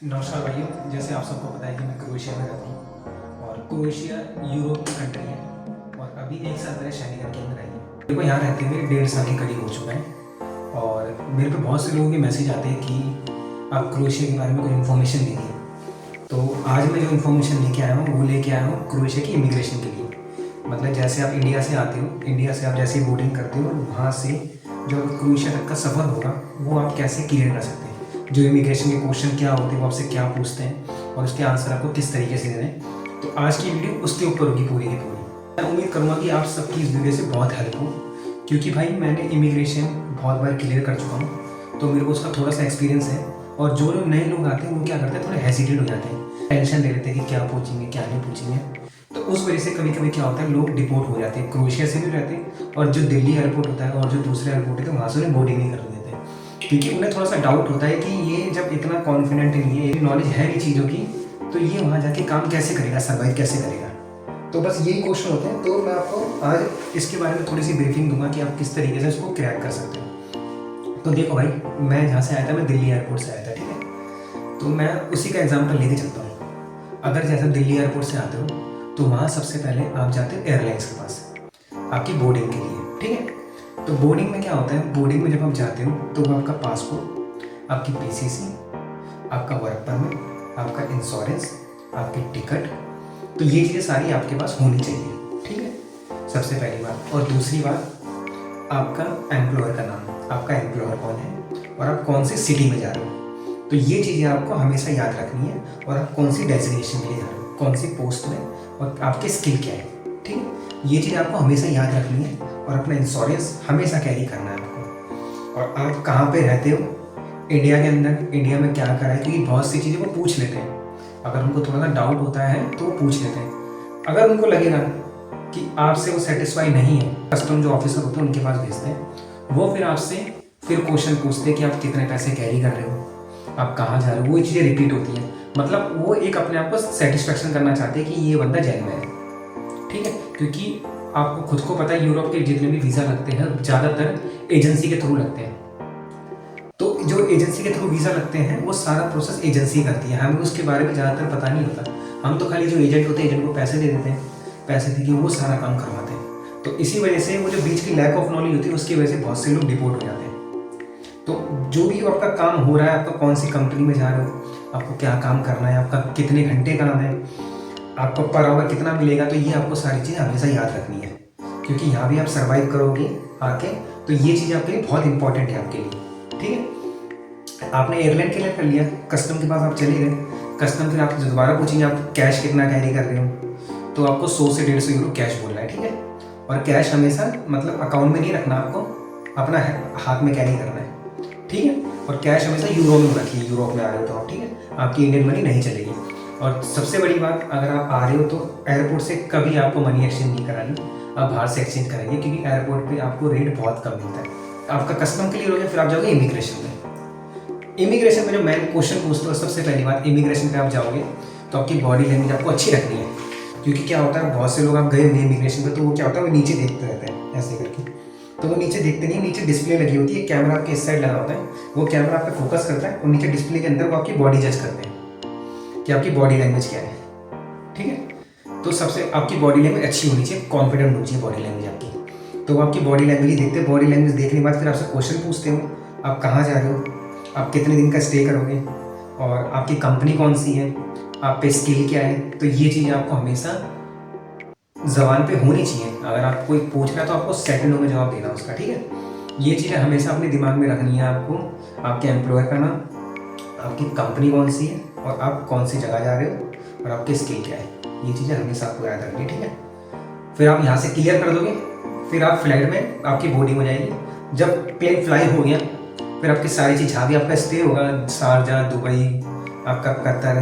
नमस्कार भाइयों, जैसे आप सबको पता है कि मैं क्रोएशिया में रहता हूँ और क्रोएशिया यूरोप की कंट्री है और अभी एक साल मेरे शेंगेन के अंदर आई है। मेरे को यहाँ रहते हुए 1.5 साल के करीब हो चुका है और मेरे पे बहुत से लोगों के मैसेज आते हैं कि आप क्रोएशिया के बारे में कोई इन्फॉर्मेशन दीजिए। तो आज मैं जो इन्फॉर्मेशन लेके आया हूँ वो लेके आया हूँ क्रोएशिया की इमिग्रेशन के लिए। मतलब जैसे आप इंडिया से आते हो, इंडिया से आप जैसे बोर्डिंग करते हो, वहाँ से जो क्रोएशिया तक का सफ़र होगा वो आप कैसे क्लियर कर सकते हैं, जो इमिग्रेशन के क्वेश्चन क्या होते हैं वो आपसे क्या पूछते हैं और उसके आंसर आपको किस तरीके से देने हैं। तो आज की वीडियो उसके ऊपर होगी पूरी की पूरी। मैं उम्मीद करूँगा कि आप सबकी इस वीडियो से बहुत हेल्प हो, क्योंकि भाई मैंने इमिग्रेशन बहुत बार क्लियर कर चुका हूँ, तो मेरे को उसका थोड़ा सा एक्सपीरियंस है। और जो लोग नए लोग आते हैं वो क्या करते हैं, थोड़े हेजिटेट हो जाते हैं, टेंशन ले लेते हैं कि क्या पूछेंगे क्या नहीं पूछेंगे। तो उस वजह से कभी कभी क्या होता है, लोग डिपोर्ट हो जाते हैं, क्रोएशिया से भी रहते हैं और जो दिल्ली एयरपोर्ट होता है और जो दूसरे एयरपोर्ट है वहाँ से उन्हें बोर्डिंग नहीं करने देते, क्योंकि उन्हें थोड़ा सा डाउट होता है कि ये जब इतना कॉन्फिडेंट नहीं है, नॉलेज है नहीं चीज़ों की, तो ये वहाँ जाके काम कैसे करेगा, सर्वाइव कैसे करेगा। तो बस यही क्वेश्चन होते हैं। तो मैं आपको आज इसके बारे में थोड़ी सी ब्रीफिंग दूंगा कि आप किस तरीके से इसको क्रैक कर सकते हैं। तो देखो भाई, मैं जहाँ से आया था, मैं दिल्ली एयरपोर्ट से आया था, ठीक है। तो मैं उसी का एग्जाम्पल लेके चलता हूँ। अगर जैसे दिल्ली एयरपोर्ट से आते हो तो वहाँ सबसे पहले आप जाते हो एयरलाइंस के पास आपकी बोर्डिंग के लिए, ठीक है। तो बोर्डिंग में क्या होता है, बोर्डिंग में जब आप जाते हो तो वो आपका पासपोर्ट, आपकी पीसीसी, आपका वर्क परमिट, आपका इंश्योरेंस, आपकी टिकट, तो ये चीज़ें सारी आपके पास होनी चाहिए, ठीक है, सबसे पहली बात। और दूसरी बात, आपका एम्प्लॉयर का नाम, आपका एम्प्लॉयर कौन है और आप कौन सी सिटी में जा रहे हो, तो ये चीज़ें आपको हमेशा याद रखनी है। और आप कौन सी डेजिग्नेशन के लिए जा रहे हो, कौन सी पोस्ट में, और आपके स्किल क्या है, ठीक है, ये चीज़ आपको हमेशा याद रखनी है। और अपना इंश्योरेंस हमेशा कैरी करना है आपको। और आप कहाँ पे रहते हो इंडिया के अंदर, इंडिया में क्या करा है, क्योंकि बहुत सी चीज़ें वो पूछ लेते हैं। अगर उनको थोड़ा सा डाउट होता है तो वो पूछ लेते हैं। अगर उनको लगेगा कि आपसे वो सेटिस्फाई नहीं है, कस्टम जो ऑफिसर होते हैं उनके पास भेजते हैं, वो फिर आपसे फिर क्वेश्चन पूछते हैं कि आप कितने पैसे कैरी कर रहे हो, आप कहाँ जा रहे हो, वो चीज़ें रिपीट होती हैं। मतलब वो एक अपने आप को सेटिस्फेक्शन करना चाहते हैं कि ये बंदा जेन्युइन है, ठीक है। क्योंकि आपको खुद को पता है यूरोप के जितने भी वीज़ा लगते हैं ज़्यादातर एजेंसी के थ्रू लगते हैं। तो जो एजेंसी के थ्रू वीज़ा लगते हैं वो सारा प्रोसेस एजेंसी करती है, हमें उसके बारे में ज़्यादातर पता नहीं होता। हम तो खाली जो एजेंट होते हैं एजेंट को पैसे दे देते हैं, पैसे देके वो सारा काम करवाते हैं। तो इसी वजह से वो जो बीच की लैक ऑफ नॉलेज होती है उसकी वजह से बहुत से लोग डिपोर्ट हो जाते हैं। तो जो भी आपका काम हो रहा है, आपका कौन सी कंपनी में जा रहे हो, आपको क्या काम करना है, आपका कितने घंटे काम है, आपको पर आवर कितना मिलेगा, तो ये आपको सारी चीज़ें हमेशा याद रखनी है, क्योंकि यहाँ भी आप सर्वाइव करोगे आके। तो ये चीज़ आपके लिए बहुत इंपॉर्टेंट है आपके लिए, ठीक है। आपने एयरलाइन के लिए कर लिया, कस्टम के पास आप चले गए, कस्टम फिर आपसे दोबारा पूछेंगे आप कैश कितना कैरी कर रहे हो, तो आपको 100 से 150 यूरो कैश बोलना है, ठीक है। और कैश हमेशा मतलब अकाउंट में नहीं रखना, आपको अपना हाथ में कैरी करना है, ठीक है। और कैश हमेशा यूरो में रखिए, यूरोप में आ रहे हो तो आप, ठीक है, आपकी इंडियन मनी नहीं चलेगी। और सबसे बड़ी बात, अगर आप आ रहे हो तो एयरपोर्ट से कभी आपको मनी एक्सचेंज नहीं करानी, आप बाहर से एक्सचेंज करेंगे, क्योंकि एयरपोर्ट पे आपको रेट बहुत कम मिलता है। आपका कस्टम क्लियर हो गया, फिर आप जाओगे इमिग्रेशन में। इमिग्रेशन में जो मैं क्वेश्चन पूछता हूँ, सबसे पहली बात, इमिग्रेशन पे आप जाओगे तो आपकी बॉडी लैंग्वेज आपको अच्छी रखनी है, क्योंकि क्या होता है, बहुत से लोग आप गए होंगे इमिग्रेशन पे, तो वो क्या होता है, वो नीचे देखते रहते हैं ऐसे करके। तो वो नीचे देखते नहीं, नीचे डिस्प्ले लगी होती है, कैमरा आपके इस साइड लगा होता है, वो कैमरा आप पे फोकस करता है और नीचे डिस्प्ले के अंदर वो आपकी बॉडी जज करते हैं कि आपकी बॉडी लैंग्वेज क्या है, ठीक है। तो सबसे आपकी बॉडी लैंग्वेज अच्छी होनी चाहिए, कॉन्फिडेंट होनी चाहिए बॉडी लैंग्वेज आपकी। तो वो आपकी बॉडी लैंग्वेज देखते हैं, बॉडी लैंग्वेज देखने के बाद फिर आपसे क्वेश्चन पूछते हो, आप कहाँ जा रहे हो, आप कितने दिन का स्टे करोगे, और आपकी कंपनी कौन सी है, आप पे स्किल क्या है। तो ये चीज़ें आपको हमेशा ज़बान पे होनी चाहिए। अगर आप कोई पूछ रहा है तो आपको सेकंडों में जवाब देना उसका, ठीक है। ये चीज़ें हमेशा अपने दिमाग में रखनी है आपको, आपके एम्प्लॉयर का नाम, आपकी कंपनी कौन सी है, और आप कौन सी जगह जा रहे हो, और आपके स्किल क्या है, ये चीज़ें हमेशा आपको याद रखनी है, ठीक है। फिर आप यहाँ से क्लियर कर दोगे, फिर आप फ्लाइट में आपकी बोर्डिंग हो जाएगी। जब प्लेन फ्लाई हो गया, फिर आपकी सारी चीज़, जहाँ भी आपका स्टे होगा, शारजा, दुबई, आपका कतर,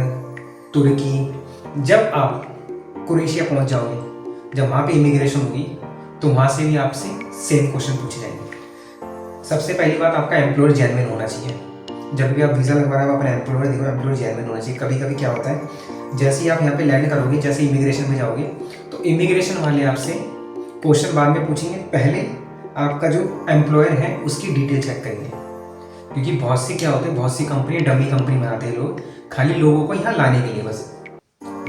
तुर्की, जब आप क्रोएशिया पहुँच जाओगे, जब वहाँ पे इमिग्रेशन होगी तो वहाँ से भी आपसे सेम क्वेश्चन पूछे जाएंगे। सबसे पहली बात, आपका एम्प्लॉयर जेन्युइन होना चाहिए। जब भी आप वीज़ा लगवा रहे हो अपना एम्प्लॉयर देखो, एम्प्लॉयर जेन्युइन होना चाहिए। कभी कभी क्या होता है, जैसे ही आप यहाँ पे लैंड करोगे, जैसे इमिग्रेशन में जाओगे, तो इमिग्रेशन वाले आपसे क्वेश्चन बाद में पूछेंगे, पहले आपका जो एम्प्लॉयर है उसकी डिटेल चेक करेंगे। क्योंकि बहुत सी क्या होते हैं, बहुत सी कंपनी डमी कंपनी बनाते हैं लोग, खाली लोगों को यहाँ लाने के लिए बस।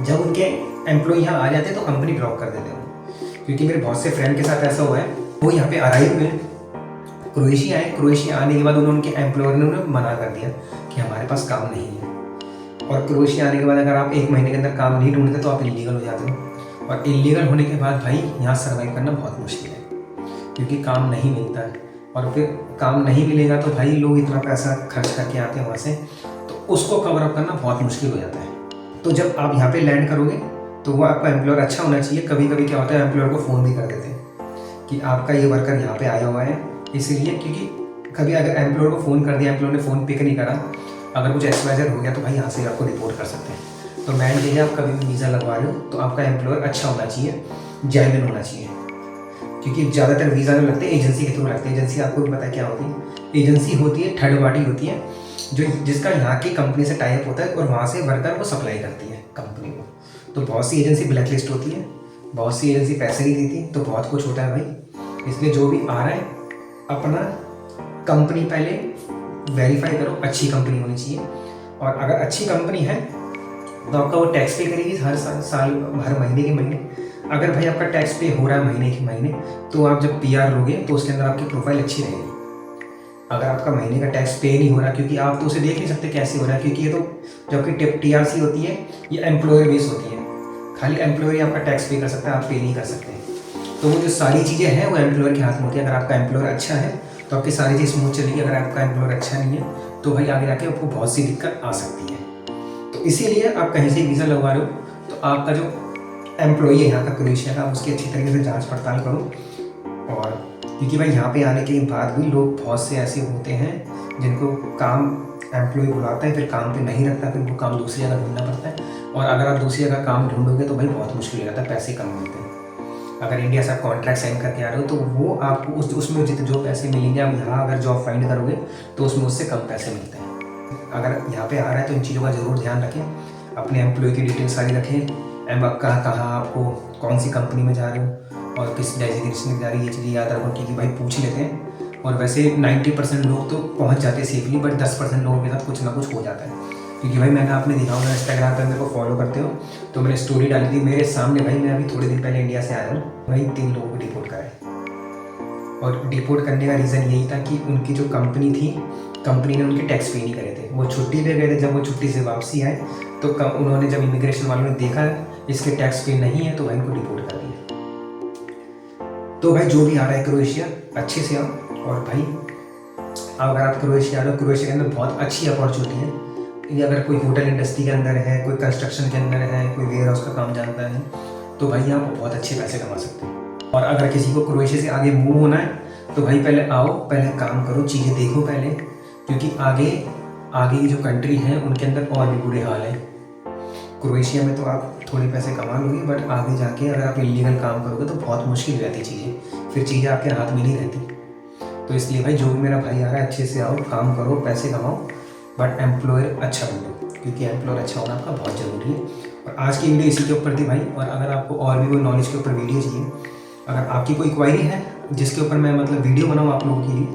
जब उनके एम्प्लॉय यहाँ आ जाते हैं तो कंपनी ड्रॉप कर देते हैं। क्योंकि मेरे बहुत से फ्रेंड के साथ ऐसा हुआ है, वो यहाँ पे अराइव हुए, क्रोएशिया आए, क्रोएशिया आने के बाद उनके एम्प्लॉयर ने उन्हें मना कर दिया कि हमारे पास काम नहीं है। और क्रोएशिया आने के बाद अगर आप 1 महीने के अंदर काम नहीं ढूंढते तो आप इलीगल हो जाते हो। और इलीगल होने के बाद भाई यहाँ सर्वाइव करना बहुत मुश्किल है, क्योंकि काम नहीं मिलता है। और फिर काम नहीं मिलेगा तो भाई लोग इतना पैसा खर्च करके आते हैं वहाँ से, तो उसको कवर अप करना बहुत मुश्किल हो जाता है। तो जब आप यहाँ पे लैंड करोगे तो वो आपका एम्प्लॉयर अच्छा होना चाहिए। कभी कभी क्या होता है, एम्प्लॉयर को फ़ोन भी कर देते हैं कि आपका ये वर्कर यहाँ पे आया हुआ है, इसलिए क्योंकि कभी अगर एम्प्लॉयर को फ़ोन कर दिया, एम्प्लॉयर ने फ़ोन पिक नहीं करा, अगर कुछ एक्सपायर हो गया तो भाई यहाँ से आपको रिपोर्ट कर सकते हैं। तो मैं ये आप कभी भी वीज़ा लगवा रहे हो तो आपका एम्प्लॉयर अच्छा होना चाहिए, जेन्युइन होना चाहिए। क्योंकि ज़्यादातर वीज़ा जो लगते हैं एजेंसी के थ्रू लगते हैं। एजेंसी आपको भी पता है क्या होती है, एजेंसी होती है थर्ड पार्टी होती है, जो जिसका यहाँ की कंपनी से टाई अप होता है और वहाँ से वर्कर को सप्लाई करती है कंपनी को। तो बहुत सी एजेंसी ब्लैक लिस्ट होती है, बहुत सी एजेंसी पैसे नहीं देती, तो बहुत कुछ होता है भाई। इसलिए जो भी आ रहा है अपना कंपनी पहले वेरीफाई करो, अच्छी कंपनी होनी चाहिए। और अगर अच्छी कंपनी है तो आपका वो टैक्स पे करेगी हर साल हर महीने के महीने। अगर भाई आपका टैक्स पे हो रहा है महीने के महीने, तो आप जब PR लोगे तो उसके अंदर आपकी प्रोफाइल अच्छी रहेगी। अगर आपका महीने का टैक्स पे नहीं हो रहा, क्योंकि आप तो उसे देख नहीं सकते कैसे हो रहा है, क्योंकि ये तो जो आपकी TRC होती है ये एम्प्लॉयर बेस होती है, खाली एम्प्लॉयर ही आपका टैक्स पे कर सकता है, आप पे नहीं कर सकते। तो वो जो सारी चीज़ें हैं वो एम्प्लॉयर के हाथ में होती है। अगर आपका एम्प्लॉयर अच्छा है तो आपकी सारी चीज़ स्मूथ चलेगी। अगर आपका एम्प्लॉयर अच्छा नहीं है तो भाई आगे जाके आपको बहुत सी दिक्कत आ सकती है। तो इसीलिए आप कहीं से वीज़ा लगवा रहे हो तो आपका जो एम्प्लॉई है यहाँ का क्रोएशिया का, उसकी अच्छी तरीके से जांच पड़ताल करो। और क्योंकि भाई यहाँ पे आने के बाद भी लोग बहुत से ऐसे होते हैं जिनको काम एम्प्लॉय बुलाता है, फिर काम पे नहीं रखता, फिर वो काम दूसरी जगह ढूंढना पड़ता है। और अगर आप दूसरी जगह काम ढूंढोगे तो भाई बहुत मुश्किल हो जाता है, पैसे कम मिलते हैं। अगर इंडिया से आप कॉन्ट्रैक्ट साइन करके आ रहे हो तो वो आपको उसमें जो पैसे मिलेंगे, आप यहाँ अगर जॉब फाइंड करोगे तो उसमें उससे कम पैसे मिलते हैं। अगर यहाँ पे आ रहा है तो इन चीज़ों का ज़रूर ध्यान रखें, अपने एम्प्लॉय की डिटेल सारी रखें, आप कहाँ आपको कौन सी कंपनी में जा रहे हो और किस डेजिग्नेशन में जा रही है, ये चीज़ें याद रखो, क्योंकि भाई पूछ लेते हैं। और वैसे 90% लोग तो पहुँच जाते हैं सेफली, बट 10% लोगों के साथ कुछ ना कुछ हो जाता है। क्योंकि भाई मैंने आपने देखा होगा इंस्टाग्राम पर मेरे को फॉलो करते हो तो मैंने स्टोरी डाली थी मेरे सामने, भाई मैं अभी थोड़े दिन पहले इंडिया से आया हूँ, भाई 3 लोगों को डिपोर्ट करा है। और डिपोर्ट करने का रीज़न यही था कि उनकी जो कंपनी थी, कंपनी ने उनके टैक्स पे नहीं करे थे, वो छुट्टी पे गए थे। जब वो छुट्टी से वापसी आए तो उन्होंने जब इमिग्रेशन वालों ने देखा इसके टैक्स पे नहीं है तो भाई इनको डिपोर्ट कर दिया। तो भाई जो भी आ रहा है क्रोएशिया अच्छे से आओ। और भाई अगर आप क्रोएशिया आ रहे हो, क्रोएशिया के अंदर बहुत अच्छी अपॉर्चुनिटी है। ये अगर कोई होटल इंडस्ट्री के अंदर है, कोई कंस्ट्रक्शन के अंदर है, कोई वेयर हाउस का काम जानता है, तो भाई आप बहुत अच्छे पैसे कमा सकते हैं। और अगर किसी को क्रोएशिया से आगे मूव होना है तो भाई पहले आओ, पहले काम करो, चीज़ें देखो पहले, क्योंकि आगे की जो कंट्री है उनके अंदर और भी बुरे हाल है। क्रोएशिया में तो आप थोड़े पैसे कमा लोगे, बट आगे जाके अगर आप इलीगल काम करोगे तो बहुत मुश्किल हो जाती चीज़ें, फिर चीज़ें आपके हाथ में नहीं रहती। तो इसलिए भाई जो भी मेरा भाई आ रहा है अच्छे से आओ, काम करो, पैसे कमाओ, बट एम्प्लॉयर अच्छा ढूंढो, क्योंकि एम्प्लॉयर अच्छा होना आपका बहुत ज़रूरी है। और आज की वीडियो इसी के ऊपर थी भाई। और अगर आपको और भी कोई नॉलेज के ऊपर वीडियो चाहिए, अगर आपकी कोई क्वायरी है जिसके ऊपर मैं मतलब वीडियो बनाऊँ आप लोगों के लिए,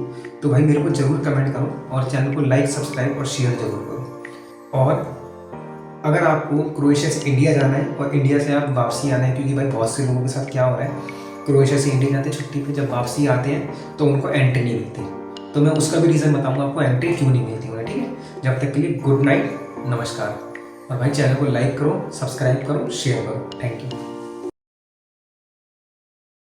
तो भाई मेरे को ज़रूर कमेंट करो और चैनल को लाइक, सब्सक्राइब और शेयर ज़रूर करो। और अगर आपको क्रोएशिया से इंडिया जाना है और इंडिया से आप वापसी आना है, क्योंकि भाई बहुत से लोगों के साथ क्या हो रहा है, क्रोएशिया से इंडिया जाते छुट्टी पे, जब वापसी आते हैं तो उनको एंट्री नहीं मिलती। तो मैं उसका भी रीज़न बताऊंगा आपको एंट्री क्यों नहीं मिलती उन्हें, ठीक है। जब तक के लिए गुड नाइट, नमस्कार। और भाई चैनल को लाइक करो, सब्सक्राइब करो, शेयर करो। Thank you.